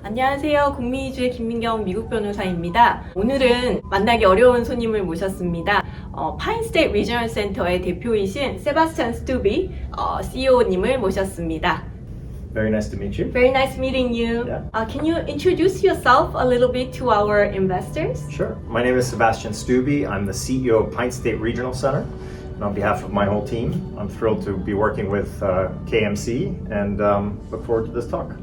안녕하세요. 국민이주의 김민경 미국변호사입니다. 오늘은 만나기 어려운 손님을 모셨습니다. 파인 스테이트 리저널센터의 대표이신 Sebastian Stubbe CEO님을 모셨습니다. Very nice to meet you. Very nice meeting you. Yeah. Can you introduce yourself a little bit to our investors? Sure. My name is Sebastian Stubbe. I'm the CEO of Pine State Regional Center. And on behalf of my whole team, I'm thrilled to be working with KMC and look forward to this talk.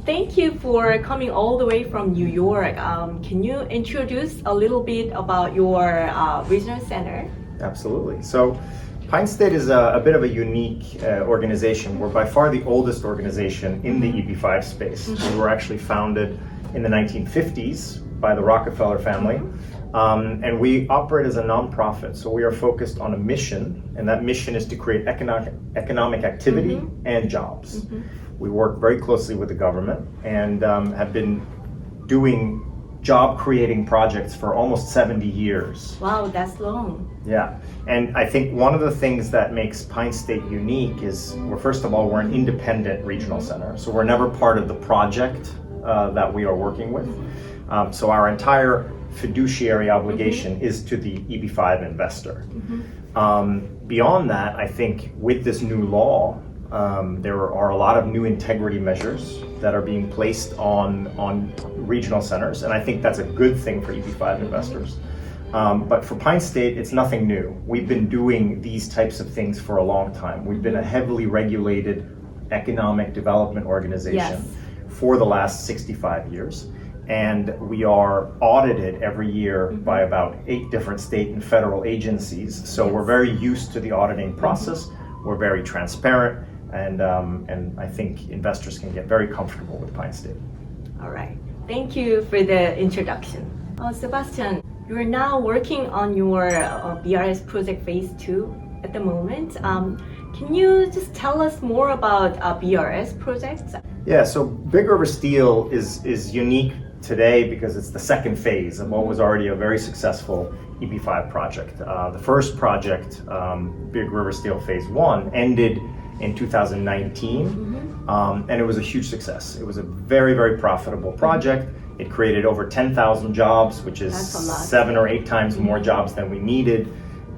Thank you for coming all the way from New York. Can you introduce a little bit about your regional center? Absolutely. So Pine State is a bit of a unique organization. We're by far the oldest organization in the EB5 space. We were actually founded in the 1950s by the Rockefeller family. And we operate as a nonprofit, so we are focused on a mission, and that mission is to create economic activity and jobs. We work very closely with the government and have been doing job-creating projects for almost 70 years. Wow, that's long. Yeah, and I think one of the things that makes Pine State unique is, well, first of all, we're an independent regional center, so we're never part of the project that we are working with. So our entire fiduciary obligation is to the EB5 investor. Beyond that, I think with this new law, there are a lot of new integrity measures that are being placed on regional centers, and I think that's a good thing for EB5 investors. But for Pine State, it's nothing new. We've been doing these types of things for a long time. We've been a heavily regulated economic development organization for the last 65 years. And we are audited every year by about 8 different state and federal agencies. So we're very used to the auditing process. We're very transparent, and I think investors can get very comfortable with Pine State. All right. Thank you for the introduction. Sebastian, you're now working on your BRS project phase 2 at the moment. Can you just tell us more about BRS projects? Yeah, so Big River Steel is unique today because it's the second phase of what was already a very successful EB5 project. The first project, Big River Steel Phase 1, ended in 2019, and it was a huge success. It was a very, very profitable project. It created over 10,000 jobs, which is 7 or 8 times more jobs than we needed,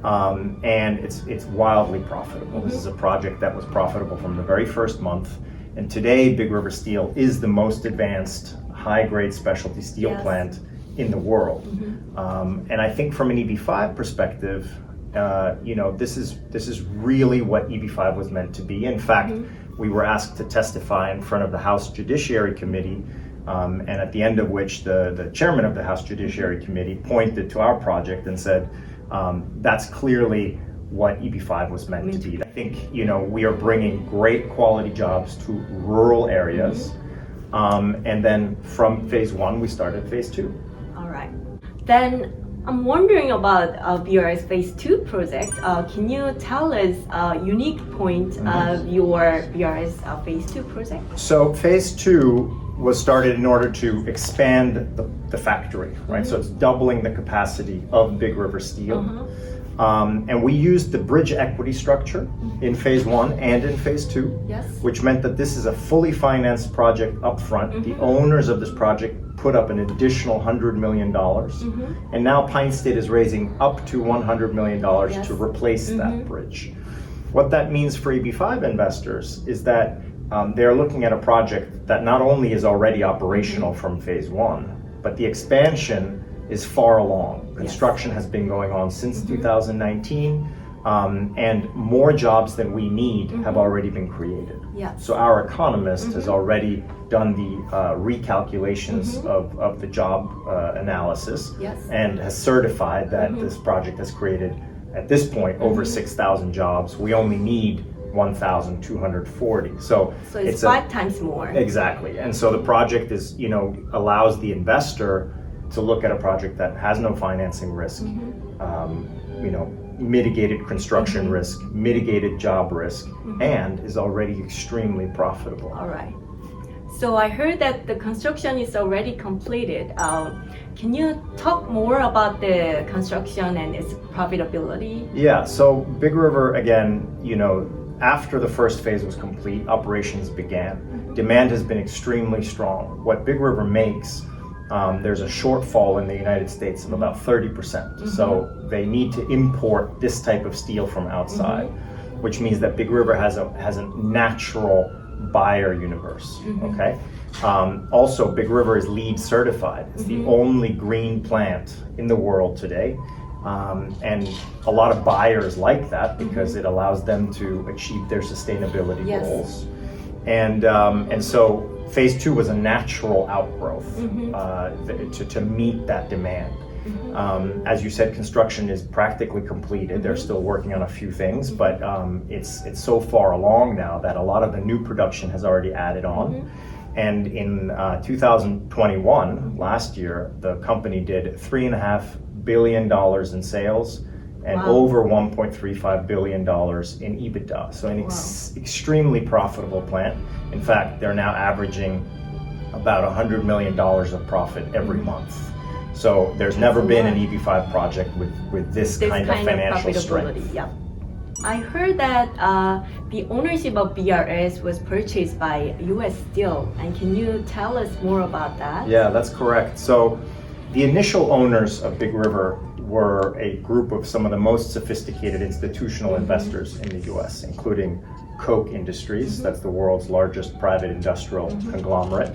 and it's wildly profitable. This is a project that was profitable from the very first month, and today Big River Steel is the most advanced high-grade specialty steel plant in the world. And I think from an EB5 perspective, this is really what EB5 was meant to be. In fact, we were asked to testify in front of the House Judiciary Committee, and at the end of which the chairman of the House Judiciary Committee pointed to our project and said, that's clearly what EB5 was meant to be. I think, we are bringing great quality jobs to rural areas. And then from phase 1, we started phase 2. All right. Then I'm wondering about BRS phase 2 project. Can you tell us a unique point of your BRS phase 2 project? So phase 2 was started in order to expand the factory, right? So it's doubling the capacity of Big River Steel. And we used the bridge equity structure in phase 1 and in phase 2, which meant that this is a fully financed project up front. The owners of this project put up an additional $100 million. And now Pine State is raising up to $100 million to replace that bridge. What that means for EB5 investors is that they're looking at a project that not only is already operational from phase 1, but the expansion is far along. Construction has been going on since 2019, and more jobs than we need have already been created. So our economist has already done the recalculations of the job analysis and has certified that this project has created, at this point, over 6,000 jobs. We only need 1,240. So it's 5 times more. Exactly. And so the project is, allows the investor to look at a project that has no financing risk, mitigated construction risk, mitigated job risk, and is already extremely profitable. All right. So I heard that the construction is already completed. Can you talk more about the construction and its profitability? Yeah, so Big River, again, after the first phase was complete, operations began. Demand has been extremely strong. What Big River makes, there's a shortfall in the United States of about 30%. So they need to import this type of steel from outside, which means that Big River has a natural buyer universe. Okay. Also, Big River is LEED certified. It's the only green plant in the world today. And a lot of buyers like that because it allows them to achieve their sustainability goals. And so phase 2 was a natural outgrowth to meet that demand. As you said, construction is practically completed. They're still working on a few things, but it's so far along now that a lot of the new production has already added on. And in 2021, last year, the company did $3.5 billion in sales and over $1.35 billion in EBITDA. So an extremely profitable plant. In fact, they're now averaging about $100 million of profit every month. So there's never been an EB5 project with this kind of financial strength. Yeah. I heard that the ownership of BRS was purchased by US Steel, and can you tell us more about that? Yeah, that's correct. So the initial owners of Big River were a group of some of the most sophisticated institutional investors in the US, including Koch Industries, that's the world's largest private industrial conglomerate,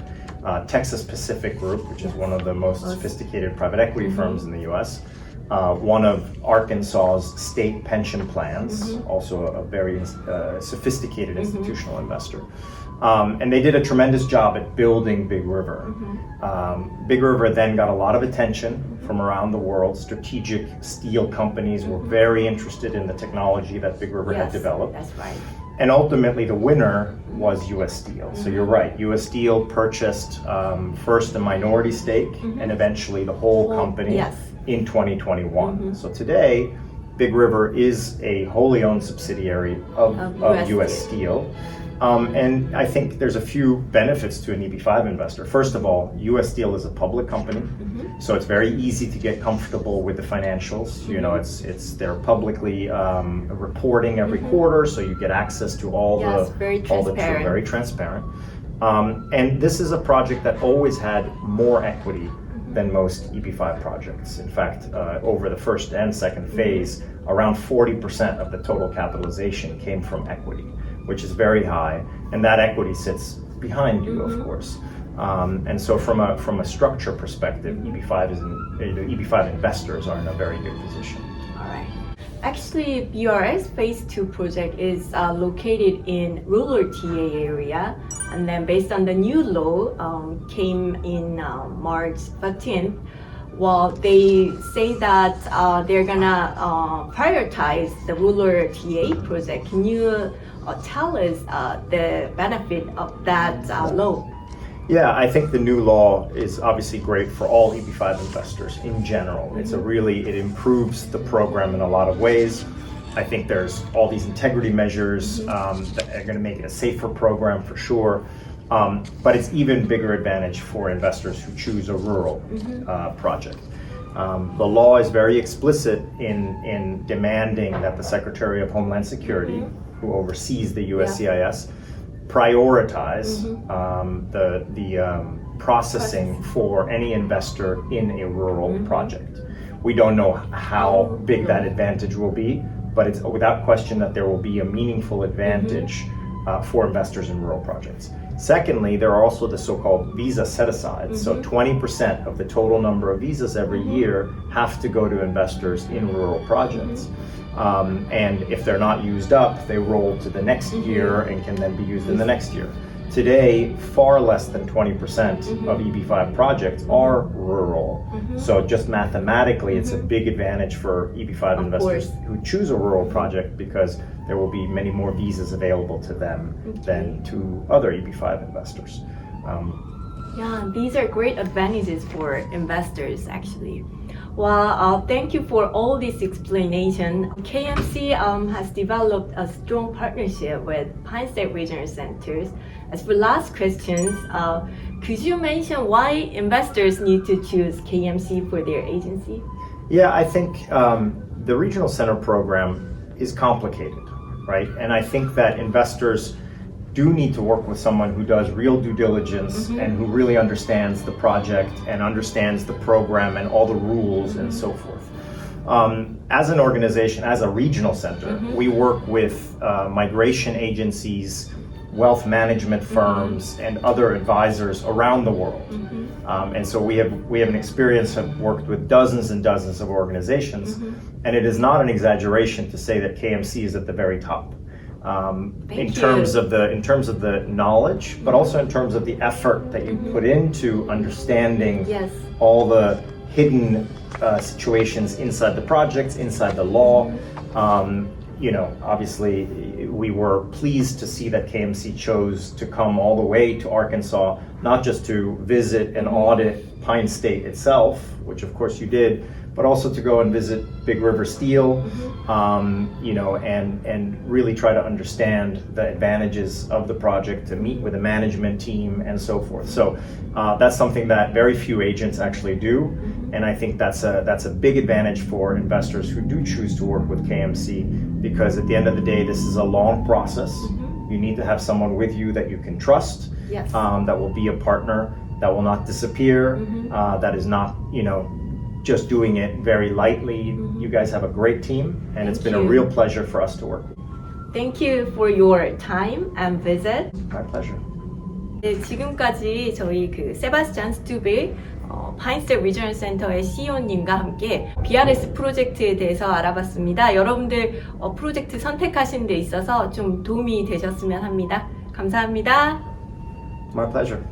Texas Pacific Group, which is one of the most sophisticated private equity firms in the US, one of Arkansas's state pension plans, also a very sophisticated institutional investor. And they did a tremendous job at building Big River. Big River then got a lot of attention from around the world. Strategic steel companies were very interested in the technology that Big River had developed. That's right. And ultimately the winner was US Steel. So you're right, US Steel purchased first a minority stake and eventually the whole company in 2021. So today, Big River is a wholly owned subsidiary of US Steel. And I think there's a few benefits to an EB5 investor. First of all, US Steel is a public company, so it's very easy to get comfortable with the financials. You know, they're publicly reporting every quarter, so you get access to all very transparent. Very transparent. And this is a project that always had more equity than most EB5 projects. In fact, over the first and second phase, around 40% of the total capitalization came from equity, which is very high, and that equity sits behind you, of course. And so from a structure perspective, EB5 investors are in a very good position. All right. Actually, BRS Phase 2 project is located in rural TA area, and then based on the new law came in March 15th. Well, they say that they're gonna prioritize the rural TA project. Can you tell us the benefit of that law? Yeah, I think the new law is obviously great for all EB5 investors in general. It improves the program in a lot of ways. I think there's all these integrity measures that are going to make it a safer program for sure. But it's even bigger advantage for investors who choose a rural project. The law is very explicit in demanding that the Secretary of Homeland Security, who oversees the USCIS, prioritize the processing for any investor in a rural project. We don't know how big that advantage will be, but it's without question that there will be a meaningful advantage for investors in rural projects. Secondly, there are also the so-called visa set-asides. So 20% of the total number of visas every year have to go to investors in rural projects. And if they're not used up, they roll to the next year and can then be used in the next year. Today, far less than 20% of EB5 projects are rural. So just mathematically, it's a big advantage for EB5 investors who choose a rural project because there will be many more visas available to them than to other EB5 investors. Yeah, these are great advantages for investors actually. Well, thank you for all this explanation. KMC has developed a strong partnership with Pine State Regional Centers. As for last questions, could you mention why investors need to choose KMC for their agency? Yeah, I think the Regional Center program is complicated. right? And I think that investors do need to work with someone who does real due diligence and who really understands the project and understands the program and all the rules and so forth. As an organization, as a regional center, we work with migration agencies, wealth management firms, and other advisors around the world. And so we have an experience, have worked with dozens and dozens of organizations, and it is not an exaggeration to say that KMC is at the very top. In terms of the knowledge, but also in terms of the effort that you put into understanding all the hidden situations inside the projects, inside the law. You know, obviously, we were pleased to see that KMC chose to come all the way to Arkansas, not just to visit and audit Pine State itself, which of course you did, but also to go and visit Big River Steel, you know, and really try to understand the advantages of the project, to meet with the management team and so forth. So that's something that very few agents actually do, and I think that's a big advantage for investors who do choose to work with KMC, because at the end of the day, this is a long process. You need to have someone with you that you can trust, that will be a partner, that will not disappear, that is not, you know, just doing it very lightly. You guys have a great team, and it's been a real pleasure for us to work with. Thank you for your time and visit. My pleasure. 네, 지금까지 저희 그 세바스찬 스투베 파인스테이트 리저널센터의 CEO님과 함께 BRS 프로젝트에 대해서 알아봤습니다. 여러분들 프로젝트 선택하시는 데 있어서 좀 도움이 되셨으면 합니다. 감사합니다. My pleasure.